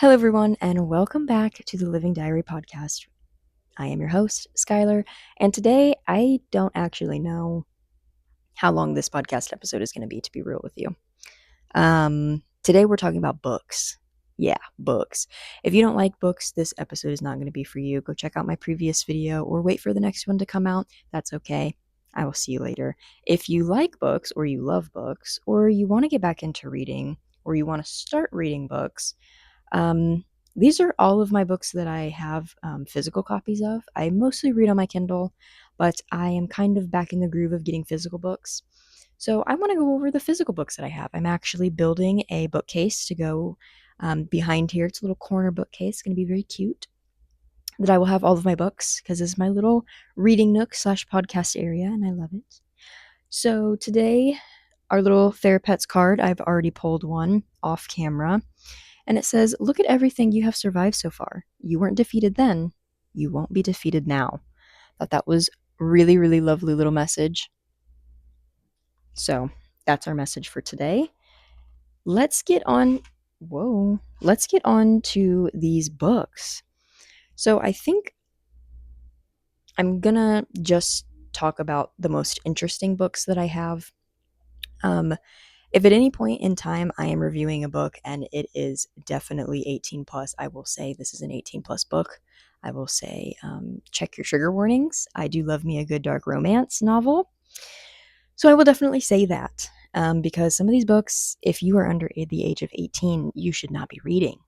Hello, everyone, and welcome back to the Living Diary podcast. I am your host, Skylar, and today I don't actually know how long this podcast episode is going to be, to be real with you. Today we're talking about books. Yeah, books. If you don't like books, this episode is not going to be for you. Go check out my previous video or wait for the next one to come out. That's okay. I will see you later. If you like books or you love books or you want to get back into reading or you want to start reading books, um, these are all of my books that I have physical copies of. I mostly read on my Kindle, but I am kind of back in the groove of getting physical books. So I want to go over the physical books that I have. I'm actually building a bookcase to go behind here. It's a little corner bookcase. It's going to be very cute. That I will have all of my books because this is my little reading nook slash podcast area, and I love it. So today, our little Therapets card, I've already pulled one off camera. And it says, "Look at everything you have survived so far. You weren't defeated then. You won't be defeated now." Thought that was really, really lovely little message. So that's our message for today. Let's get on. Whoa. Let's get on to these books. So I think I'm gonna just talk about the most interesting books that I have. Um, If at any point in time I am reviewing a book and it is definitely 18 plus, I will say this is an 18 plus book. I will say check your trigger warnings. I do love me a good dark romance novel. So I will definitely say that because some of these books, if you are under the age of 18, you should not be reading.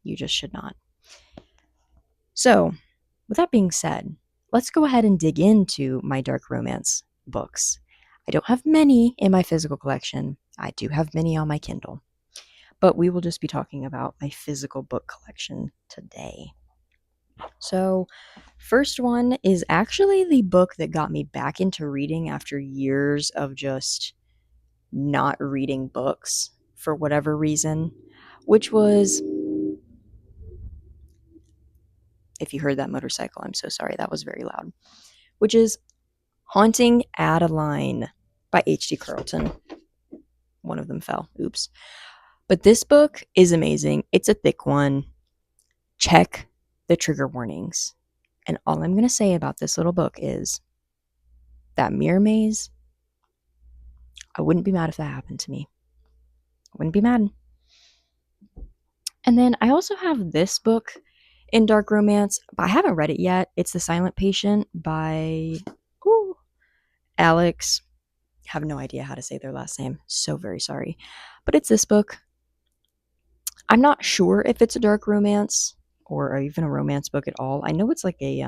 You just should not. So, with that being said, let's go ahead and dig into my dark romance books. I don't have many in my physical collection. I do have many on my Kindle. But we will just be talking about my physical book collection today. So, first one is actually the book that got me back into reading after years of just not reading books for whatever reason, which was, if you heard that motorcycle, I'm so sorry, that was very loud, which is Haunting Adeline by H.D. Carlton. One of them fell. Oops. But this book is amazing. It's a thick one. Check the trigger warnings. And all I'm going to say about this little book is that mirror maze, I wouldn't be mad if that happened to me. I wouldn't be mad. And then I also have this book in dark romance, but I haven't read it yet. It's The Silent Patient by Alex. I have no idea how to say their last name. So very sorry. But it's this book. I'm not sure if it's a dark romance or even a romance book at all. I know it's like a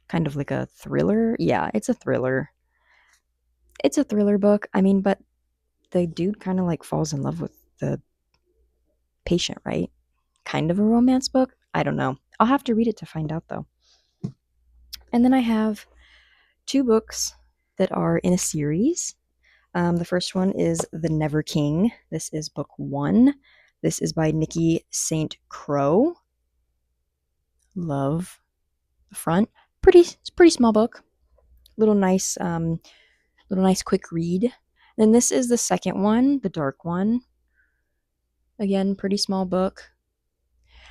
kind of like a thriller. Yeah, it's a thriller. It's a thriller book. I mean, but the dude kind of like falls in love with the patient, right? Kind of a romance book. I don't know. I'll have to read it to find out though. And then I have two books that are in a series. The first one is The Never King. This is book one. This is by Nikki St. Crow. Love the front. Pretty small book. Little nice quick read. Then this is the second one, the dark one. Again, pretty small book.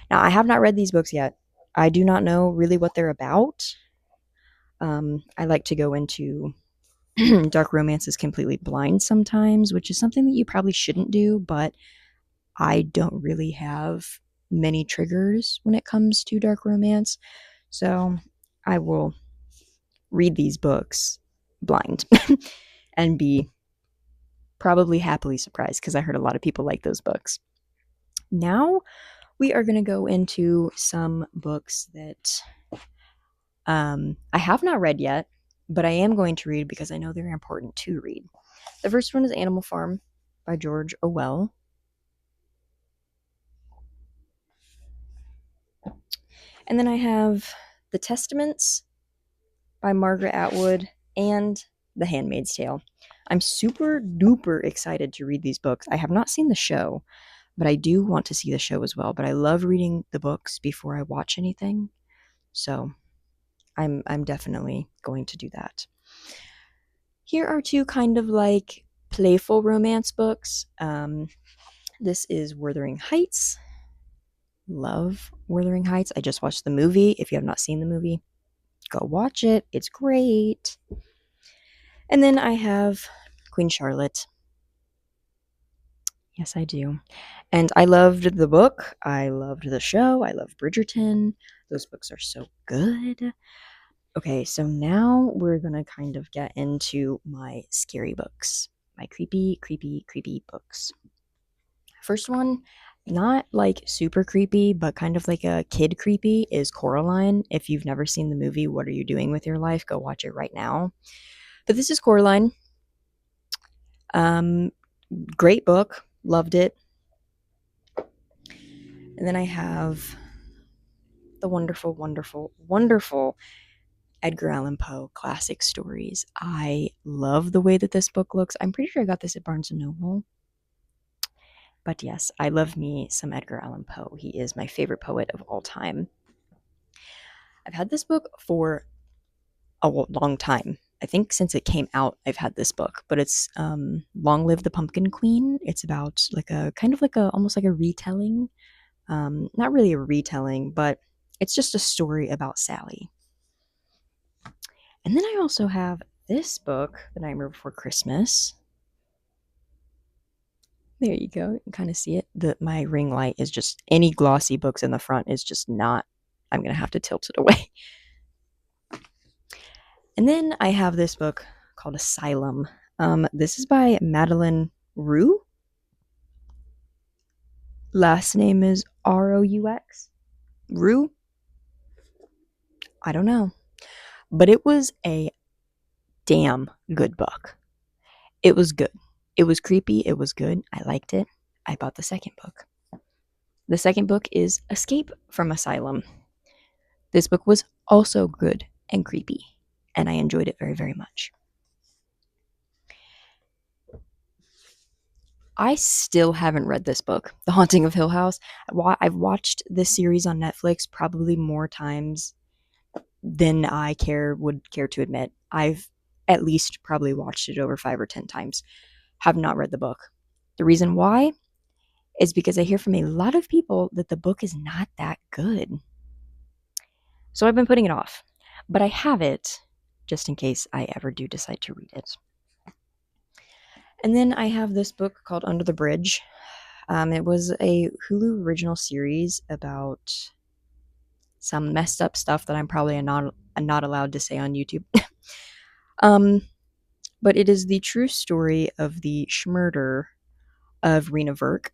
Now, I have not read these books yet. I do not know really what they're about. I like to go into dark romances completely blind sometimes, which is something that you probably shouldn't do, but I don't really have many triggers when it comes to dark romance. So I will read these books blind and be probably happily surprised because I heard a lot of people like those books. Now we are going to go into some books that I have not read yet, but I am going to read because I know they're important to read. The first one is Animal Farm by George Orwell. And then I have The Testaments by Margaret Atwood and The Handmaid's Tale. I'm super duper excited to read these books. I have not seen the show, but I do want to see the show as well. But I love reading the books before I watch anything. So I'm definitely going to do that. Here are two kind of like playful romance books. This is Wuthering Heights. Love Wuthering Heights. I just watched the movie. If you have not seen the movie, go watch it. It's great. And then I have Queen Charlotte. Yes, I do. And I loved the book. I loved the show. I love Bridgerton. Those books are so good. Okay, so now we're going to kind of get into my scary books, my creepy, creepy, creepy books. First one, not like super creepy, but kind of like a kid creepy, is Coraline. If you've never seen the movie, What Are You Doing with Your Life? Go watch it right now. But this is Coraline. Um, Great book. Loved it. And then I have the wonderful, wonderful, wonderful Edgar Allan Poe classic stories. I love the way that this book looks. I'm pretty sure I got this at Barnes & Noble. But yes, I love me some Edgar Allan Poe. He is my favorite poet of all time. I've had this book for a long time. I think since it came out, I've had this book, but it's Long Live the Pumpkin Queen. It's about like a kind of like a almost like a retelling. Not really a retelling, but it's just a story about Sally. And then I also have this book, The Nightmare Before Christmas. There you go. You can kind of see it. My ring light is just any glossy books in the front is just not. I'm gonna have to tilt it away. And then I have this book called Asylum. This is by Madeleine Roux. Last name is Roux. Roux? I don't know. But it was a damn good book. It was good. It was creepy. It was good. I liked it. I bought the second book. The second book is Escape from Asylum. This book was also good and creepy, and I enjoyed it very, very much. I still haven't read this book, The Haunting of Hill House. I've watched this series on Netflix probably more times than I would care to admit. I've at least probably watched it over 5 or 10 times. Have not read the book. The reason why is because I hear from a lot of people that the book is not that good. So I've been putting it off. But I have it just in case I ever do decide to read it. And then I have this book called Under the Bridge. It was a Hulu original series about some messed up stuff that I'm probably not allowed to say on YouTube. But it is the true story of the schmurder of Rena Verk.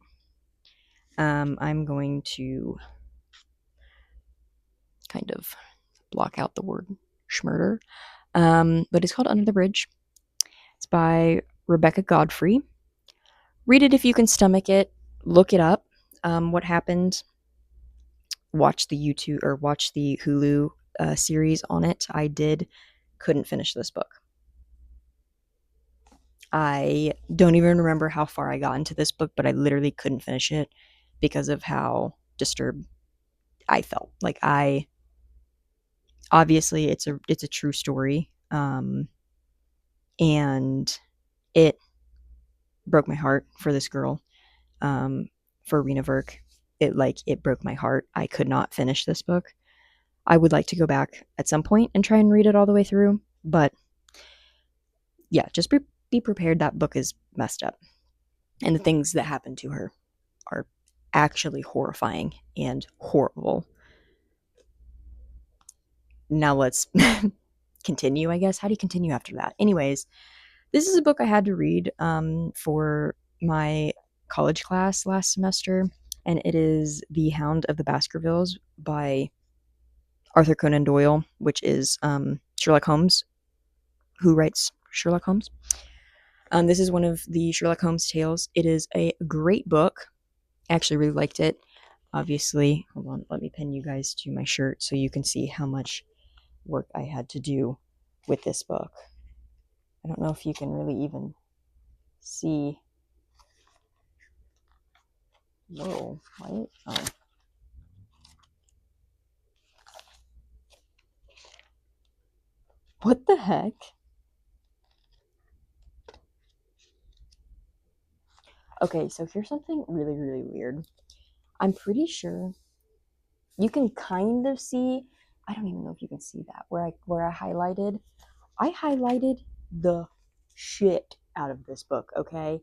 I'm going to kind of block out the word schmurder. But it's called Under the Bridge. It's by Rebecca Godfrey. Read it if you can stomach it. Look it up. What happened? Watch the YouTube or watch the Hulu series on it. I couldn't finish this book. I don't even remember how far I got into this book, but I literally couldn't finish it because of how disturbed I felt. Like obviously it's a true story, and it broke my heart for this girl, for Rena Verk. It broke my heart. I could not finish this book. I would like to go back at some point and try and read it all the way through, but yeah, just be prepared. That book is messed up, and the things that happen to her are actually horrifying and horrible. Now let's continue, I guess. How do you continue after that? Anyways, this is a book I had to read for my college class last semester, and it is The Hound of the Baskervilles by Arthur Conan Doyle, which is Sherlock Holmes, who writes Sherlock Holmes. This is one of the Sherlock Holmes tales. It is a great book. I actually really liked it. Obviously, hold on, let me pin you guys to my shirt so you can see how much work I had to do with this book. I don't know if you can really even see. Whoa, what? Oh. What the heck? Okay, so here's something really, really weird. I'm pretty sure you can kind of see, I don't even know if you can see that, where I highlighted the shit out of this book, okay?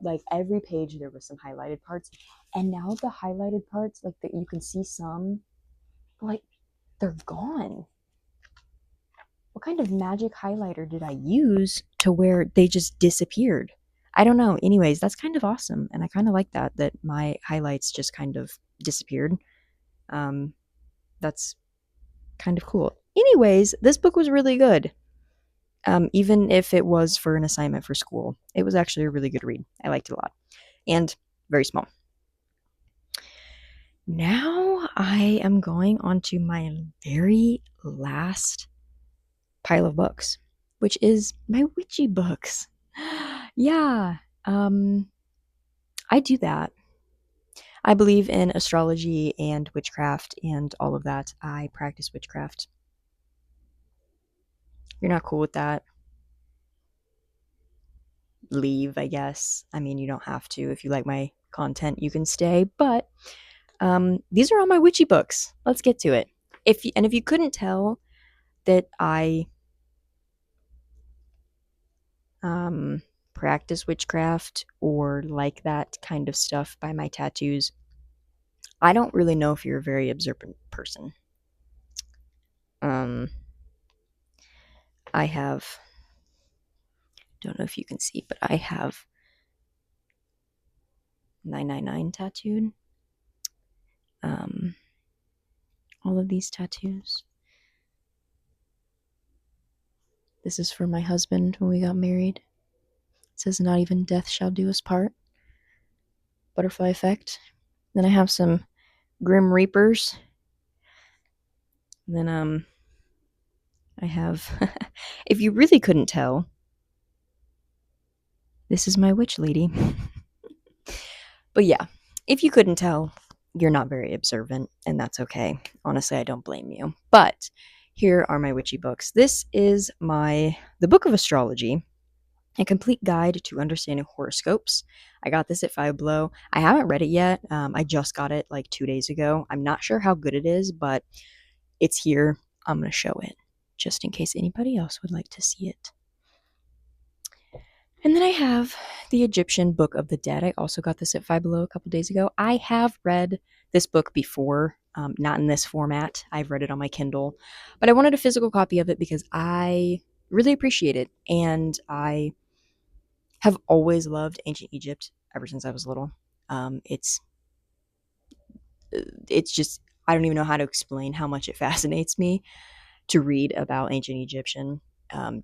Like every page there was some highlighted parts, and now the highlighted parts, like that you can see some, like they're gone. What kind of magic highlighter did I use to where they just disappeared? I don't know. Anyways, that's kind of awesome, and I kind of like that my highlights just kind of disappeared. Um, that's kind of cool. Anyways, this book was really good. Even if it was for an assignment for school, it was actually a really good read. I liked it a lot, and very small. Now I am going on to my very last pile of books, which is my witchy books. Yeah, um, I do that. I believe in astrology and witchcraft and all of that. I practice witchcraft. You're not cool with that? Leave, I guess. I mean, you don't have to. If you like my content, you can stay. But these are all my witchy books. Let's get to it. If you couldn't tell that I practice witchcraft or like that kind of stuff by my tattoos, I don't really know if you're a very observant person. Um, I have, don't know if you can see, but I have 999 tattooed. Um, all of these tattoos. This is for my husband when we got married. It says, "Not even death shall do us part." Butterfly effect. Then I have some Grim Reapers. And then I have, if you really couldn't tell, this is my witch lady. But yeah, if you couldn't tell, you're not very observant, and that's okay. Honestly, I don't blame you. But here are my witchy books. This is the Book of Astrology, a complete guide to understanding horoscopes. I got this at Five Below. I haven't read it yet. I just got it like 2 days ago. I'm not sure how good it is, but it's here. I'm going to show it just in case anybody else would like to see it. And then I have the Egyptian Book of the Dead. I also got this at Five Below a couple days ago. I have read this book before, not in this format. I've read it on my Kindle, but I wanted a physical copy of it because I really appreciate it. And I have always loved ancient Egypt ever since I was little. It's just, I don't even know how to explain how much it fascinates me to read about ancient Egyptian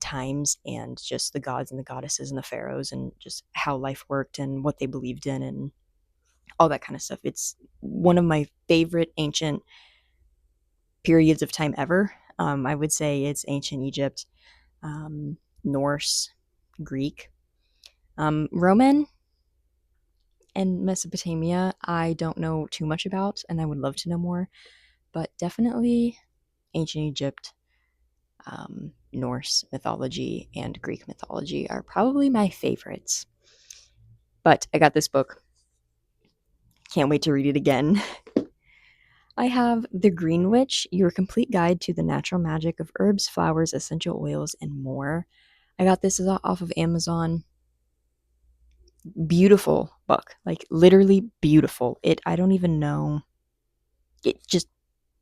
times and just the gods and the goddesses and the pharaohs and just how life worked and what they believed in and all that kind of stuff. It's one of my favorite ancient periods of time ever. I would say it's ancient Egypt, Norse, Greek, Roman, and Mesopotamia. I don't know too much about, and I would love to know more, but definitely ancient Egypt, Norse mythology, and Greek mythology are probably my favorites. But I got this book. Can't wait to read it again. I have The Green Witch, Your Complete Guide to the Natural Magic of Herbs, Flowers, Essential Oils, and More. I got this off of Amazon. Beautiful book. Like, literally beautiful. I don't even know. Just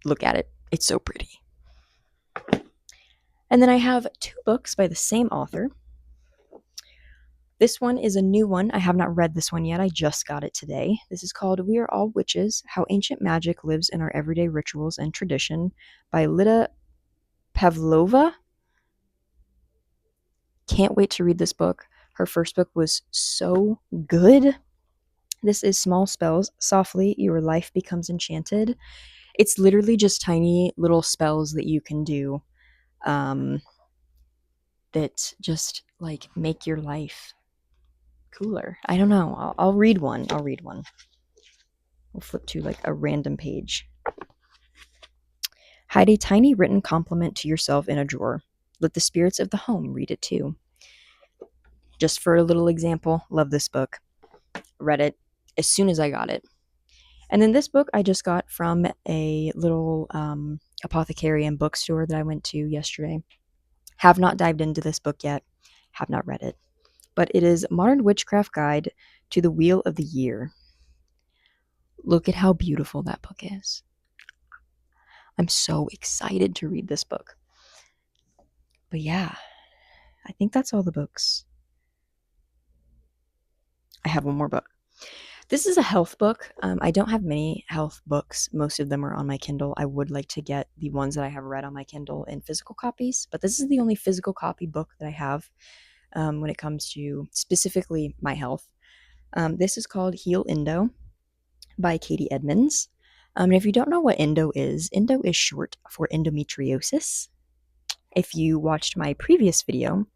look at it. It's so pretty. And then I have 2 books by the same author. This one is a new one. I have not read this one yet. I just got it today. This is called We Are All Witches, How Ancient Magic Lives in Our Everyday Rituals and Tradition by Lida Pavlova. Can't wait to read this book. Her first book was so good. This is Small Spells. Softly, your life becomes enchanted. It's literally just tiny little spells that you can do that just like make your life cooler. I don't know. I'll read one. We'll flip to like a random page. Hide a tiny written compliment to yourself in a drawer. Let the spirits of the home read it too. Just for a little example, love this book. read it as soon as I got it. And then this book I just got from a little apothecary and bookstore that I went to yesterday. Have not dived into this book yet, have not read it, but it is Modern Witchcraft Guide to the Wheel of the Year. Look at how beautiful that book is. I'm so excited to read this book. But yeah, I think that's all the books. I have one more book. This is a health book. I don't have many health books. Most of them are on my Kindle. I would like to get the ones that I have read on my Kindle in physical copies, but this is the only physical copy book that I have when it comes to specifically my health. This is called Heal Endo by Katie Edmonds. And if you don't know what endo is short for endometriosis. If you watched my previous video,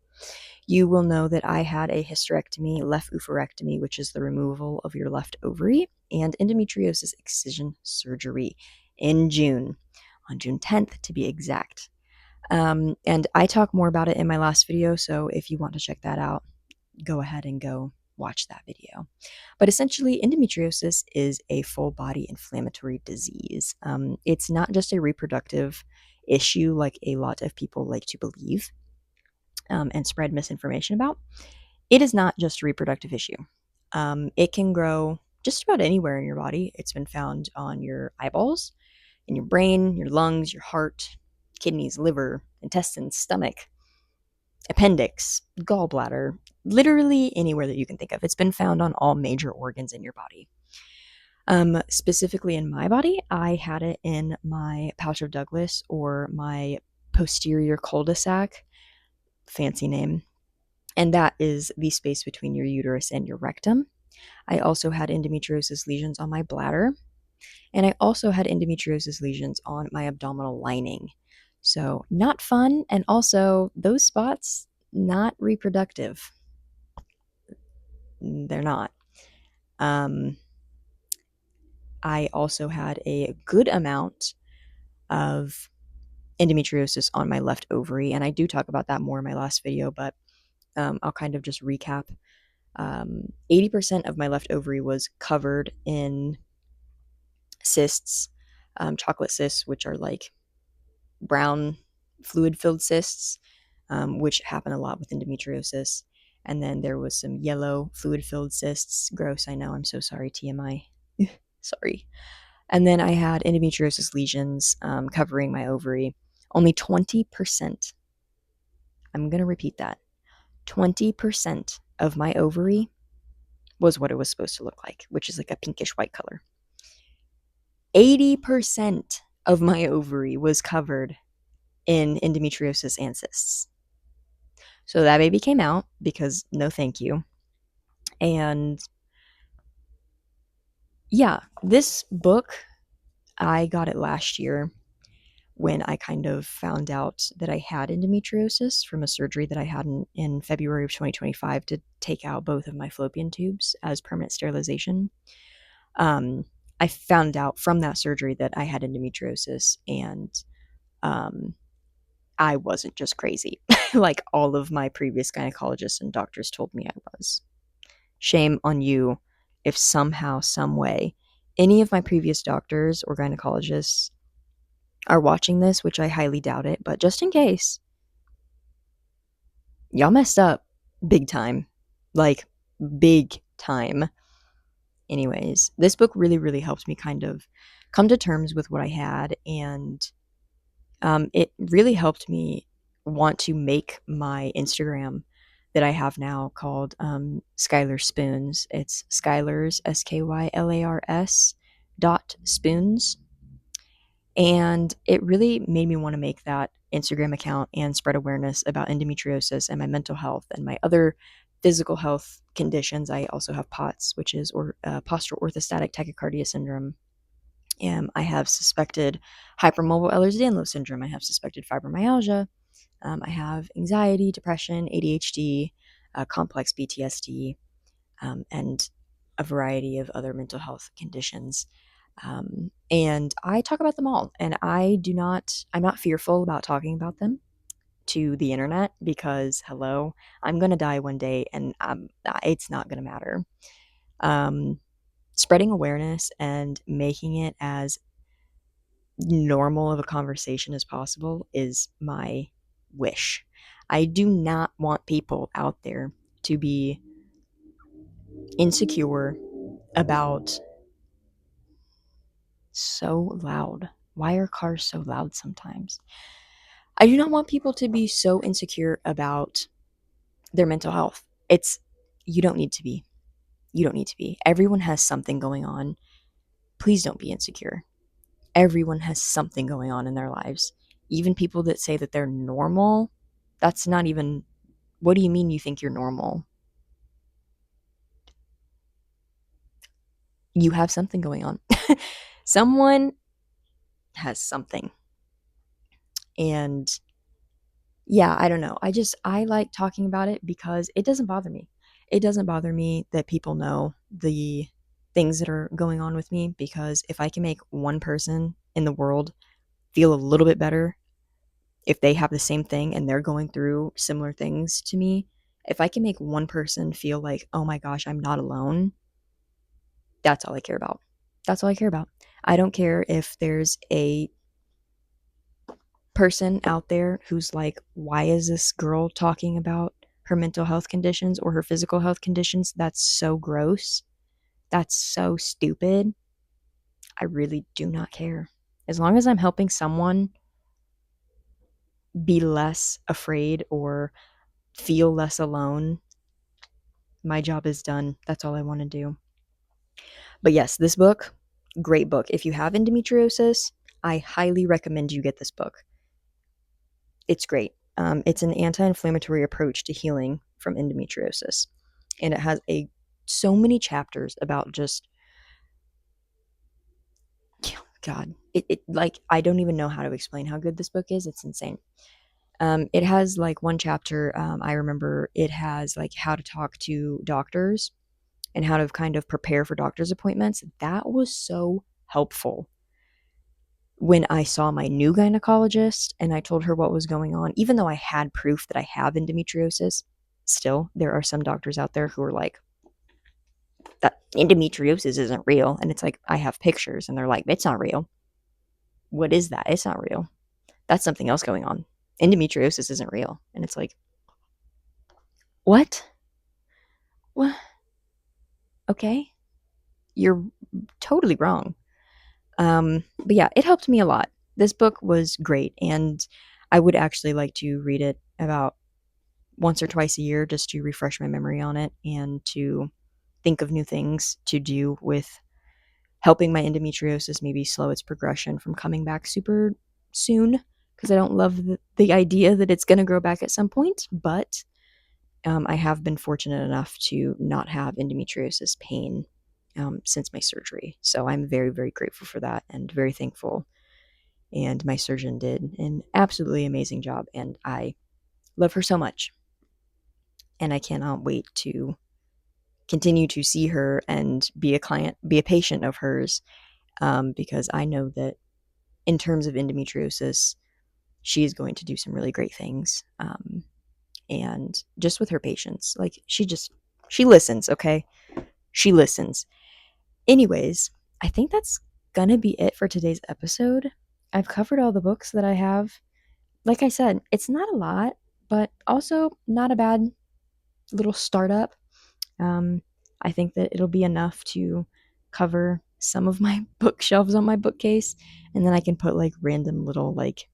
you will know that I had a hysterectomy, left oophorectomy, which is the removal of your left ovary, and endometriosis excision surgery in June, on June 10th to be exact. And I talk more about it in my last video, so if you want to check that out, go ahead and go watch that video. But essentially, endometriosis is a full body inflammatory disease. It's not just a reproductive issue like a lot of people like to believe and spread misinformation about. It is not just a reproductive issue. It can grow just about anywhere in your body. It's been found on your eyeballs, in your brain, your lungs, your heart, kidneys, liver, intestines, stomach, appendix, gallbladder, literally anywhere that you can think of. It's been found on all major organs in your body. Specifically in my body, I had it in my pouch of Douglas, or my posterior cul-de-sac, fancy name, and that is the space between your uterus and your rectum. I also had endometriosis lesions on my bladder, and I also had endometriosis lesions on my abdominal lining. So, not fun, and also those spots, not reproductive. They're not. I also had a good amount of endometriosis on my left ovary, and I do talk about that more in my last video, but I'll kind of just recap. 80% of my left ovary was covered in cysts, chocolate cysts, which are like brown fluid-filled cysts, which happen a lot with endometriosis. And then there was some yellow fluid-filled cysts. Gross, I know. I'm so sorry, TMI. Sorry. And then I had endometriosis lesions covering my ovary. Only 20%. I'm going to repeat that. 20% of my ovary was what it was supposed to look like, which is like a pinkish white color. 80% of my ovary was covered in endometriosis and cysts. So that baby came out because no thank you. And yeah, this book, I got it last year when I kind of found out that I had endometriosis from a surgery that I had in February of 2025 to take out both of my fallopian tubes as permanent sterilization. I found out from that surgery that I had endometriosis, and I wasn't just crazy like all of my previous gynecologists and doctors told me I was. Shame on you if somehow, some way, any of my previous doctors or gynecologists are watching this, which I highly doubt it, but just in case, y'all messed up big time. Like, big time. Anyways, this book really, really helped me kind of come to terms with what I had, and it really helped me want to make my Instagram that I have now called Skylar Spoons. It's Skylar's SKYLARS .spoons. And it really made me want to make that Instagram account and spread awareness about endometriosis and my mental health and my other physical health conditions. I also have POTS, which is postural orthostatic tachycardia syndrome. And I have suspected hypermobile Ehlers-Danlos syndrome. I have suspected fibromyalgia. I have anxiety, depression, ADHD, complex PTSD, and a variety of other mental health conditions. And I talk about them all, and I'm not fearful about talking about them to the internet because, hello, I'm going to die one day, and it's not going to matter. Spreading awareness and making it as normal of a conversation as possible is my wish. I do not want people out there to be insecure about so loud. Why are cars so loud sometimes? I do not want people to be so insecure about their mental health. You don't need to be. You don't need to be. Everyone has something going on. Please don't be insecure. Everyone has something going on in their lives. Even people that say that they're normal, that's not even, what do you mean you think you're normal? You have something going on. Someone has something. And yeah, I don't know. I like talking about it because it doesn't bother me. It doesn't bother me that people know the things that are going on with me, because if I can make one person in the world feel a little bit better, if they have the same thing and they're going through similar things to me, if I can make one person feel like, oh my gosh, I'm not alone, that's all I care about. That's all I care about. I don't care if there's a person out there who's like, why is this girl talking about her mental health conditions or her physical health conditions? That's so gross. That's so stupid. I really do not care. As long as I'm helping someone be less afraid or feel less alone, my job is done. That's all I want to do. But yes, this book, great book. If you have endometriosis, I highly recommend you get this book. It's great. It's an anti-inflammatory approach to healing from endometriosis, and it has so many chapters about just God. It like I don't even know how to explain how good this book is. It's insane. It has like one chapter. I remember it has like how to talk to doctors and how to kind of prepare for doctor's appointments. That was so helpful when I saw my new gynecologist and I told her what was going on. Even though I had proof that I have endometriosis, still, there are some doctors out there who are like, that endometriosis isn't real. And it's like, I have pictures and they're like, it's not real. What is that? It's not real. That's something else going on. Endometriosis isn't real. And it's like, what? What? Okay. You're totally wrong. But yeah, it helped me a lot. This book was great, and I would actually like to read it about once or twice a year just to refresh my memory on it and to think of new things to do with helping my endometriosis maybe slow its progression from coming back super soon, because I don't love the idea that it's going to grow back at some point. But I have been fortunate enough to not have endometriosis pain since my surgery. So I'm very, very grateful for that and very thankful. And my surgeon did an absolutely amazing job, and I love her so much. And I cannot wait to continue to see her and be a patient of hers, because I know that in terms of endometriosis, she is going to do some really great things. And just with her patients, like she listens, okay? She listens. Anyways, I think that's gonna be it for today's episode. I've covered all the books that I have. Like I said, it's not a lot, but also not a bad little startup. Um, I think that it'll be enough to cover some of my bookshelves on my bookcase, and then I can put like random little like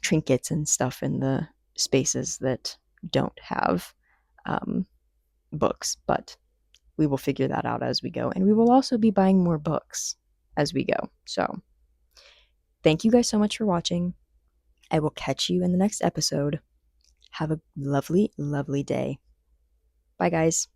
trinkets and stuff in the spaces that don't have um, books. But we will figure that out as we go, and we will also be buying more books as we go. So, thank you guys so much for watching. I will catch you in the next episode. Have a lovely, lovely day. Bye, guys.